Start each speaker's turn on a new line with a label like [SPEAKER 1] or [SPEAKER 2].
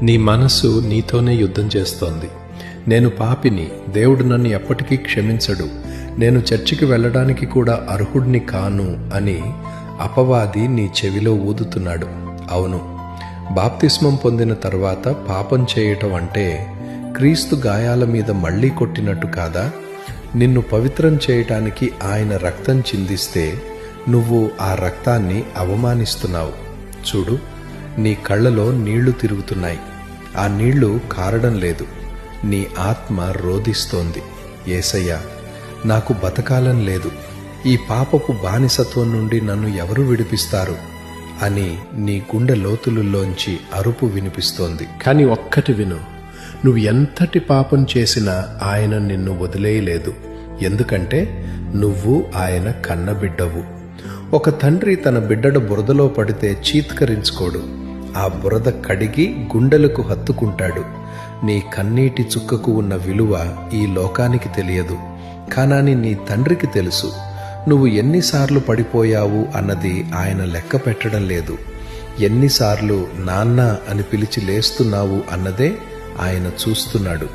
[SPEAKER 1] నీ మనస్సు నీతోనే యుద్ధం చేస్తోంది. నేను పాపిని, దేవుడు నన్ను ఎప్పటికీ క్షమించడు, నేను చర్చికి వెళ్ళడానికి కూడా అర్హుడిని కాను అని అపవాది నీ చెవిలో ఊదుతున్నాడు. అవును, బాప్తిస్మం పొందిన తర్వాత పాపం చేయటం అంటే క్రీస్తు గాయాల మీద మళ్లీ కొట్టినట్టు కాదా? నిన్ను పవిత్రం చేయటానికి ఆయన రక్తం చిందిస్తే నువ్వు ఆ రక్తాన్ని అవమానిస్తున్నావు. చూడు, నీ కళ్ళలో నీళ్లు తిరుగుతున్నాయి. ఆ నీళ్లు కారడం లేదు. నీ ఆత్మ రోదిస్తోంది, యేసయ్యా, నాకు బతకాలని లేదు, ఈ పాపపు బానిసత్వం నుండి నన్ను ఎవరు విడిపిస్తారు అని నీ గుండె లోతులలోంచి అరుపు వినిపిస్తోంది. కానీ ఒక్కటి విను, నువ్వు ఎంతటి పాపం చేసినా ఆయన నిన్ను వదిలేయలేదు. ఎందుకంటే నువ్వు ఆయన కన్నబిడ్డవు. ఒక తండ్రి తన బిడ్డడు బురదలో పడితే చీత్కరించుకోడు, ఆ బురద కడిగి గుండెలకు హత్తుకుంటాడు. నీ కన్నీటి చుక్కకు ఉన్న విలువ ఈ లోకానికి తెలియదు, కానీ నీ తండ్రికి తెలుసు. నువ్వు ఎన్నిసార్లు పడిపోయావు అన్నది ఆయన లెక్క పెట్టడం లేదు. ఎన్నిసార్లు నాన్న అని పిలిచి లేస్తున్నావు అన్నదే ఆయన చూస్తున్నాడు.